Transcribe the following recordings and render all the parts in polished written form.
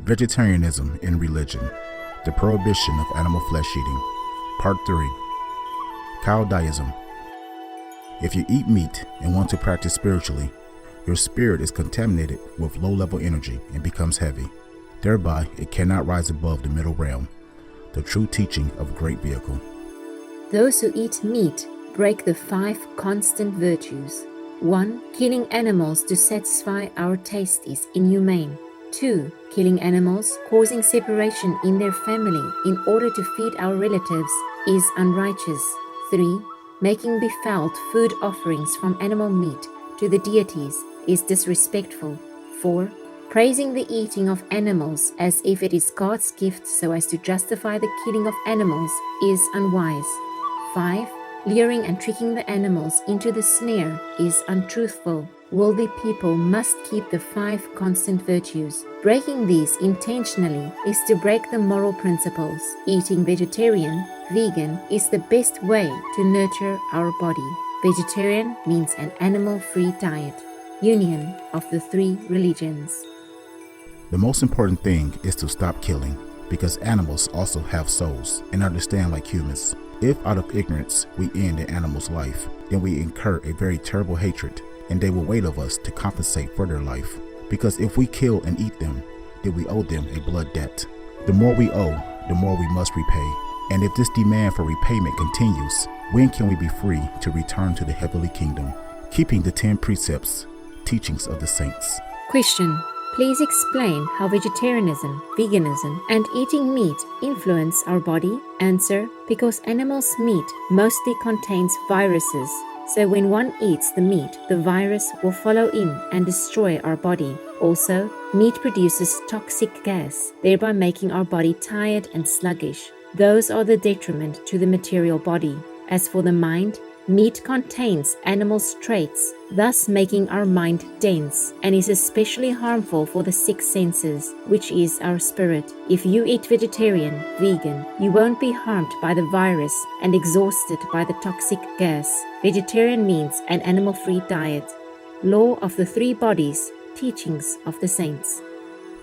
Vegetarianism in Religion, the Prohibition of Animal Flesh Eating. Part 3. Cowdyism. If you eat meat and want to practice spiritually, your spirit is contaminated with low-level energy and becomes heavy. Thereby, it cannot rise above the middle realm, the true teaching of great vehicle. Those who eat meat break the 5 constant virtues. 1. Killing animals to satisfy our taste is inhumane. 2. Killing animals, causing separation in their family in order to feed our relatives, is unrighteous. 3. Making befouled food offerings from animal meat to the deities is disrespectful. 4. Praising the eating of animals as if it is God's gift so as to justify the killing of animals is unwise. 5. Luring and tricking the animals into the snare is untruthful. Worldly people must keep the 5 constant virtues. Breaking these intentionally is to break the moral principles. Eating vegetarian, vegan is the best way to nurture our body. Vegetarian means an animal-free diet. Union of the 3 religions. The most important thing is to stop killing, because animals also have souls and understand like humans. If out of ignorance we end an animal's life, then we incur a very terrible hatred, and they will wait of us to compensate for their life. Because if we kill and eat them, then we owe them a blood debt. The more we owe, the more we must repay. And if this demand for repayment continues, when can we be free to return to the heavenly kingdom? Keeping the 10 precepts, teachings of the saints. Question. Please explain how vegetarianism, veganism, and eating meat influence our body. Answer. Because animals' meat mostly contains viruses. So when one eats the meat, the virus will follow in and destroy our body. Also, meat produces toxic gas, thereby making our body tired and sluggish. Those are the detriment to the material body. As for the mind, meat contains animals' traits, thus making our mind dense, and is especially harmful for the 6 senses, which is our spirit. If you eat vegetarian, vegan, you won't be harmed by the virus and exhausted by the toxic gas. Vegetarian means an animal-free diet. Law of the 3 bodies, teachings of the saints.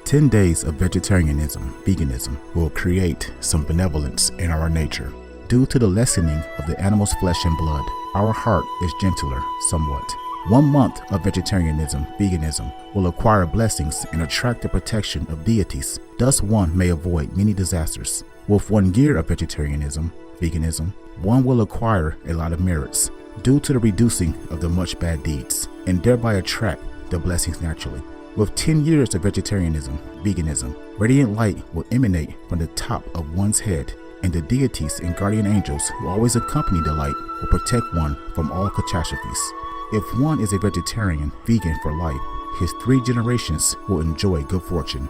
10 days of vegetarianism, veganism will create some benevolence in our nature. Due to the lessening of the animal's flesh and blood, our heart is gentler somewhat. 1 month of vegetarianism, veganism will acquire blessings and attract the protection of deities. Thus one may avoid many disasters. With 1 year of vegetarianism, veganism, one will acquire a lot of merits due to the reducing of the much bad deeds and thereby attract the blessings naturally. With 10 years of vegetarianism, veganism, radiant light will emanate from the top of one's head, and the deities and guardian angels who always accompany the light will protect one from all catastrophes. If one is a vegetarian, vegan for life, his 3 generations will enjoy good fortune.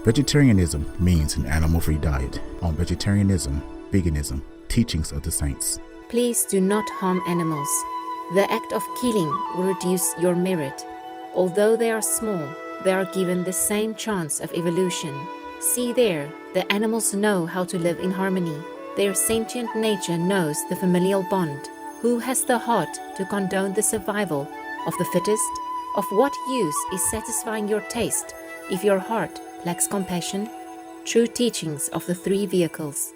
Vegetarianism means an animal-free diet. On vegetarianism, veganism, teachings of the saints. Please do not harm animals. The act of killing will reduce your merit. Although they are small, they are given the same chance of evolution. See there, the animals know how to live in harmony. Their sentient nature knows the familial bond. Who has the heart to condone the survival of the fittest? Of what use is satisfying your taste if your heart lacks compassion? True teachings of the 3 vehicles.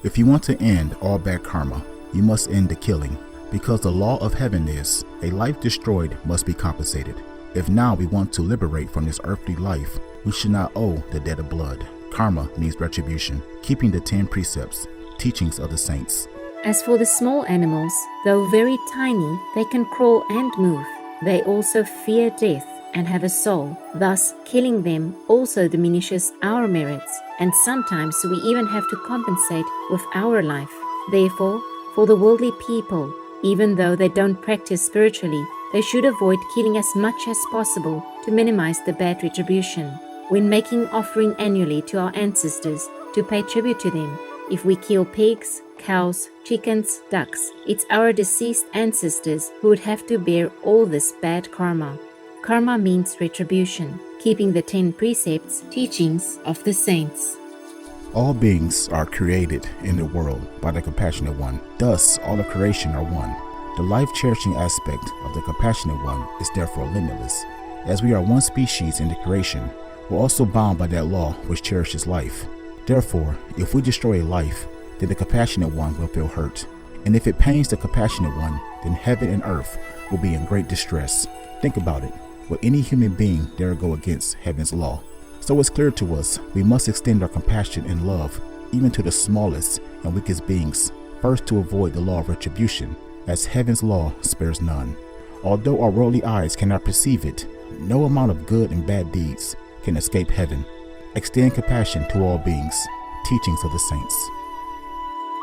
If you want to end all bad karma, you must end the killing, because the law of heaven is, a life destroyed must be compensated. If now we want to liberate from this earthly life, we should not owe the debt of blood. Karma means retribution. Keeping the 10 precepts, teachings of the saints. As for the small animals, though very tiny, they can crawl and move. They also fear death and have a soul. Thus, killing them also diminishes our merits, and sometimes we even have to compensate with our life. Therefore, for the worldly people, even though they don't practice spiritually, they should avoid killing as much as possible to minimize the bad retribution. When making offering annually to our ancestors to pay tribute to them, if we kill pigs, cows, chickens, ducks, it's our deceased ancestors who would have to bear all this bad karma. Karma means retribution. Keeping the 10 precepts, teachings of the saints. All beings are created in the world by the Compassionate One. Thus, all of creation are one. The life-cherishing aspect of the Compassionate One is therefore limitless. As we are one species in the creation, We're also bound by that law which cherishes life. Therefore, if we destroy a life, then the compassionate one will feel hurt. And if it pains the compassionate one, then heaven and earth will be in great distress. Think about it. Will any human being dare go against heaven's law? So it's clear to us we must extend our compassion and love even to the smallest and weakest beings, first to avoid the law of retribution, as heaven's law spares none. Although our worldly eyes cannot perceive it, no amount of good and bad deeds can escape heaven. Extend compassion to all beings. Teachings of the Saints.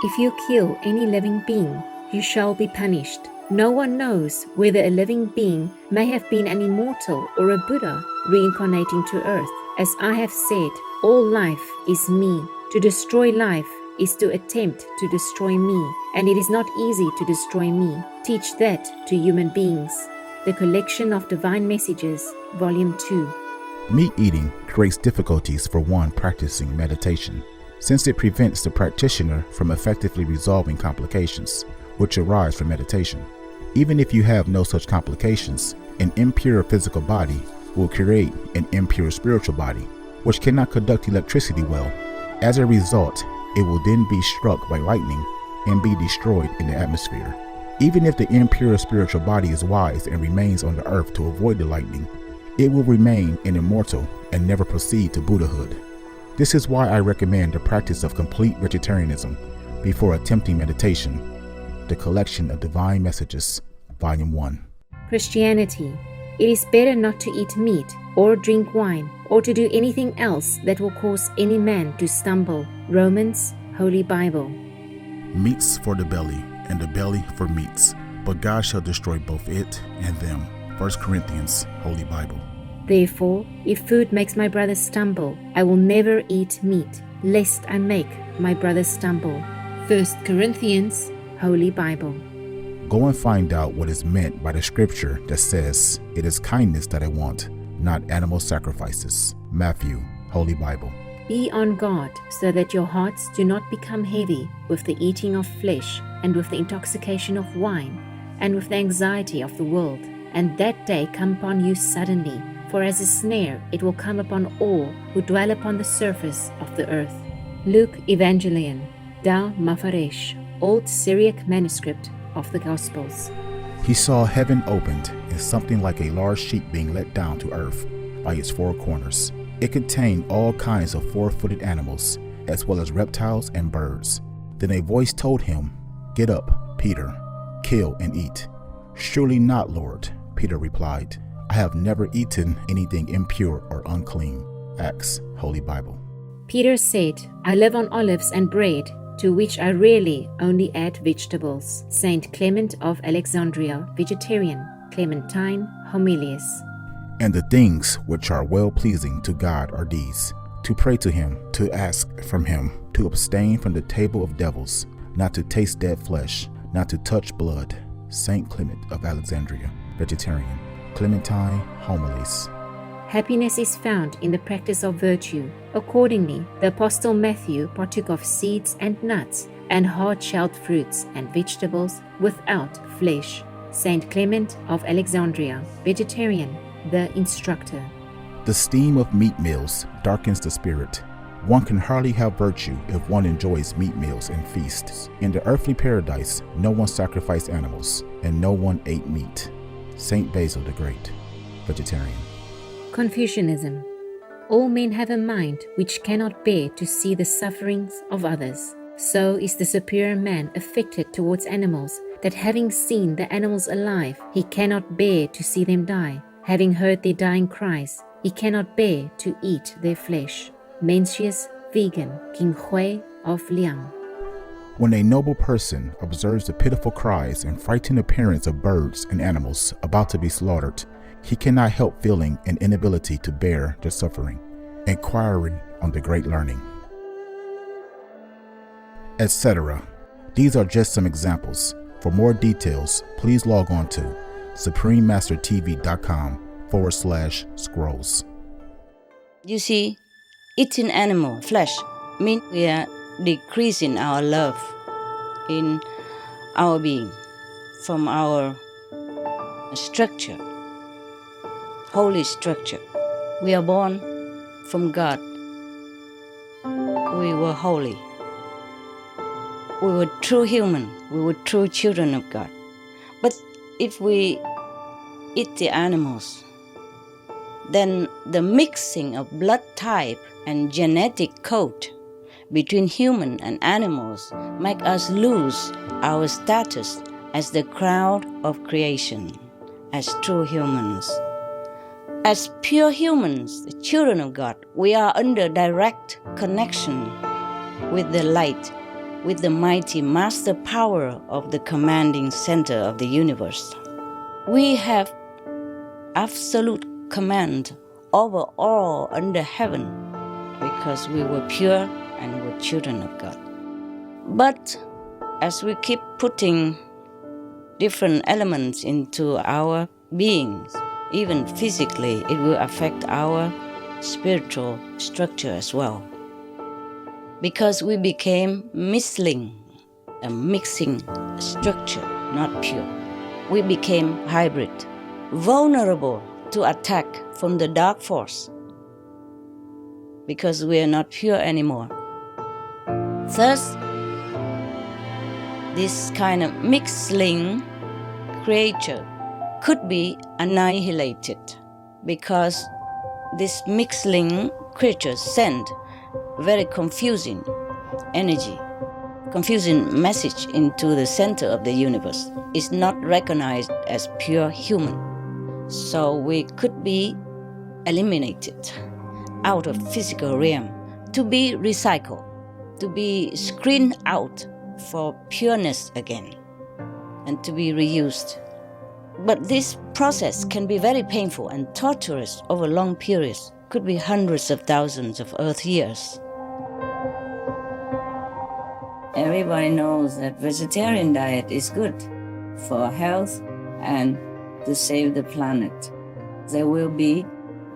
If you kill any living being, you shall be punished. No one knows whether a living being may have been an immortal or a Buddha reincarnating to earth. As I have said, all life is me. To destroy life is to attempt to destroy me, and it is not easy to destroy me. Teach that to human beings. The Collection of Divine Messages, Volume 2. Meat eating creates difficulties for one practicing meditation, since it prevents the practitioner from effectively resolving complications which arise from meditation. Even if you have no such complications, an impure physical body will create an impure spiritual body, which cannot conduct electricity well. As a result, it will then be struck by lightning and be destroyed in the atmosphere. Even if the impure spiritual body is wise and remains on the earth to avoid the lightning, it will remain an immortal and never proceed to Buddhahood. This is why I recommend the practice of complete vegetarianism before attempting meditation. The Collection of Divine Messages, Volume 1. Christianity. It is better not to eat meat or drink wine or to do anything else that will cause any man to stumble. Romans, Holy Bible. Meats for the belly, and the belly for meats, but God shall destroy both it and them. 1 Corinthians, Holy Bible. Therefore, if food makes my brother stumble, I will never eat meat, lest I make my brother stumble. 1 Corinthians, Holy Bible. Go and find out what is meant by the scripture that says, "It is kindness that I want, not animal sacrifices." Matthew, Holy Bible. Be on guard so that your hearts do not become heavy with the eating of flesh and with the intoxication of wine and with the anxiety of the world, and that day come upon you suddenly, for as a snare it will come upon all who dwell upon the surface of the earth. Luke Evangelion, Da Mafaresh, Old Syriac manuscript of the Gospels. He saw heaven opened and something like a large sheet being let down to earth by its four corners. It contained all kinds of four-footed animals, as well as reptiles and birds. Then a voice told him, "Get up, Peter, kill and eat." "Surely not, Lord," Peter replied. "I have never eaten anything impure or unclean." Acts, Holy Bible. Peter said, "I live on olives and bread, to which I rarely only add vegetables." Saint Clement of Alexandria, Vegetarian, Clementine, Homilius. "And the things which are well-pleasing to God are these: to pray to him, to ask from him, to abstain from the table of devils, not to taste dead flesh, not to touch blood." Saint Clement of Alexandria, Vegetarian, Clementine, Homilius. Happiness is found in the practice of virtue. Accordingly, the Apostle Matthew partook of seeds and nuts and hard-shelled fruits and vegetables without flesh. Saint Clement of Alexandria, Vegetarian, the instructor. The steam of meat meals darkens the spirit. One can hardly have virtue if one enjoys meat meals and feasts. In the earthly paradise, no one sacrificed animals, and no one ate meat. Saint Basil the Great, Vegetarian. Confucianism. All men have a mind which cannot bear to see the sufferings of others. So is the superior man affected towards animals, that having seen the animals alive, he cannot bear to see them die. Having heard their dying cries, he cannot bear to eat their flesh. Mencius, Vegan, King Hui of Liang. When a noble person observes the pitiful cries and frightened appearance of birds and animals about to be slaughtered, he cannot help feeling an inability to bear their suffering, inquiring on the great learning, etc. These are just some examples. For more details, please log on to suprememastertv.com/scrolls. You see, eating animal flesh means we are decreasing our love in our being from our structure, holy structure. We are born from God, we were holy. We were true human. We were true children of God. But if we eat the animals, then the mixing of blood type and genetic code between human and animals make us lose our status as the crown of creation, as true humans. As pure humans, the children of God, we are under direct connection with the light, with the mighty master power of the commanding center of the universe. We have absolute command over all under heaven because we were pure and were children of God. But as we keep putting different elements into our beings, even physically, it will affect our spiritual structure as well. Because we became misling, a mixing structure, not pure. We became hybrid, vulnerable to attack from the dark force, because we are not pure anymore. Thus, this kind of mixling creature could be annihilated, because this mixling creature send very confusing energy, confusing message into the center of the universe. It's not recognized as pure human. So we could be eliminated out of physical realm to be recycled, to be screened out for pureness again, and to be reused. But this process can be very painful and torturous over long periods, could be hundreds of thousands of Earth years. Everybody knows that vegetarian diet is good for health and to save the planet. They will be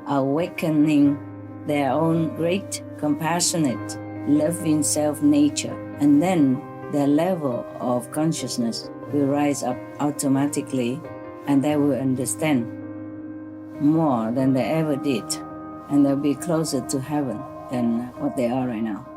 awakening their own great, compassionate, loving self-nature, and then their level of consciousness will rise up automatically, and they will understand more than they ever did, and they'll be closer to heaven than what they are right now.